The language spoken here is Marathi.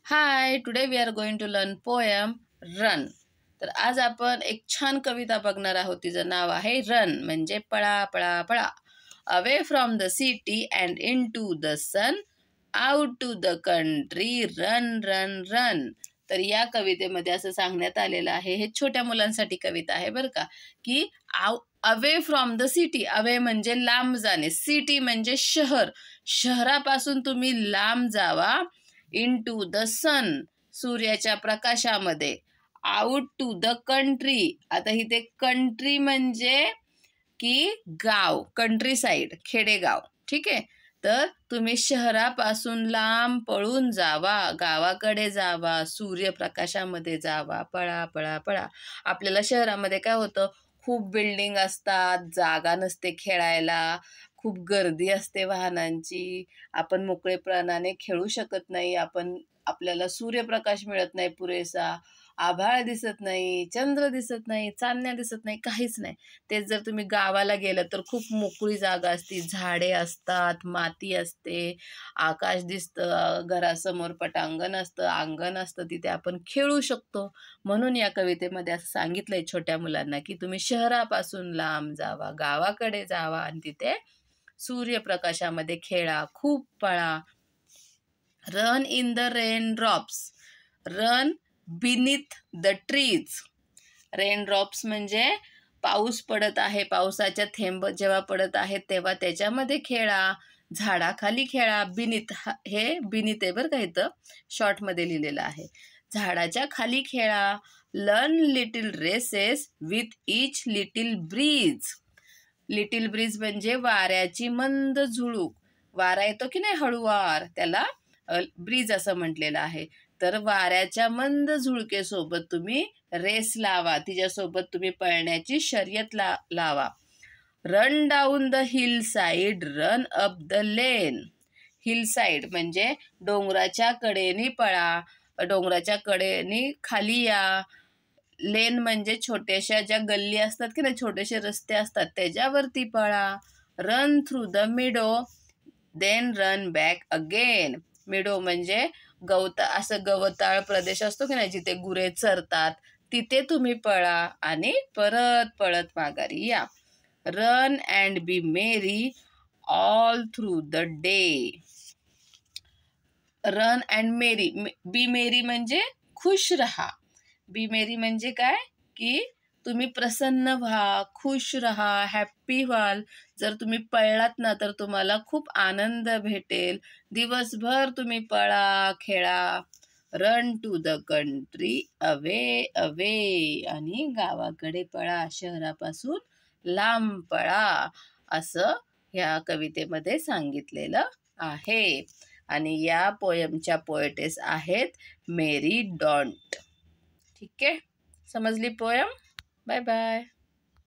High, today we are going to learn poem run. तर आज आपण एक छान कविता बघणार आहोत. तिचं नाव आहे रन, म्हणजे पळा पळा पळा. Away from the city and into the sun, out to the country, run run run. तर या कवितेमध्ये असं सांगण्यात आलेलं आहे, हे छोट्या मुलांसाठी कविता आहे बरं का, की away from the city. Away म्हणजे लांब जाणे, सिटी म्हणजे शहर. शहरापासून तुम्ही लांब जावा. इन टू द सन, सूर्याच्या प्रकाशामध्ये. आउट टू द कंट्री, आता इथे कंट्री म्हणजे की गाव, कंट्री साईड, खेडेगाव. ठीक आहे, तर तुम्ही शहरापासून लांब पळून जावा, गावाकडे जावा, सूर्यप्रकाशामध्ये जावा. पळा पळा पळा. आपल्याला शहरामध्ये काय होतं, खूप बिल्डिंग असतात, जागा नसते खेळायला, खूप गर्दी असते वाहनांची, आपण मोकळेपणाने खेळू शकत नाही, आपल्याला सूर्यप्रकाश मिळत नाही पुरेसा, आभाळ दिसत नाही, चंद्र दिसत नाही, चांदण्या दिसत नाही, काहीच नाही. तेच जर तुम्ही गावाला गेलं तर खूप मोकळी जागा असते, झाडे असतात, माती असते, आकाश दिसतं, घरासमोर पटांगण असतं, अंगण असतं, तिथे आपण खेळू शकतो. म्हणून या कवितेमध्ये असं सांगितलंय छोट्या मुलांना, की तुम्ही शहरापासून लांब जावा, गावाकडे जावा आणि तिथे सूर्यप्रकाशामध्ये खेळा, खूप पळा. Run in the raindrops, run beneath the trees. Raindrops म्हणजे पाऊस पडत आहे, पावसाच्या थेंब जेव्हा पडत आहेत तेव्हा त्याच्यामध्ये खेळा, झाडाखाली खेळा. बिनीथ, हे बिनीथ आहे बरं का, इथं शॉर्टमध्ये लिहिलेलं आहे. झाडाच्या खाली खेळा. Learn little races with each little breeze. Little breeze म्हणजे वाऱ्याची मंद झुळूक. वारा येतो की नाही हळूवार, त्याला ब्रीज असं म्हटलेलं आहे. तर वाऱ्याच्या मंद झुळकेसोबत तुम्ही रेस लावा, तिच्यासोबत तुम्ही पळण्याची शर्यत लावा. Run down the hill side, run up the lane. Hill side म्हणजे डोंगराच्या कडेने पळा, डोंगराच्या कडेने खाली या. लेन म्हणजे छोट्याशा ज्या गल्ली असतात की नाही, छोटेसे रस्ते असतात, त्याच्यावरती पळा. Run through the meadow, then run back again. Meadow म्हणजे असं गवताळ प्रदेश असतो की नाही, जिथे गुरे चरतात, तिथे तुम्ही पळा आणि परत पळत माघारी या. Run and be merry all through the day. Run and merry, be merry म्हणजे खुश रहा. बी मेरी म्हणजे काय, की तुम्ही प्रसन्न व्हा, खुश राहा, हॅप्पी व्हाल. जर तुम्ही पळलात ना तर तुम्हाला खूप आनंद भेटेल. दिवसभर तुम्ही पळा, खेळा. Run to the country, away away. आणि गावाकडे पळा, शहरापासून लांब पळा, असं ह्या कवितेमध्ये सांगितलेलं आहे. आणि या पोयमच्या पोएटेस आहेत मेरी डॉन्ट. ठीक आहे, समजली पोयम? Bye bye.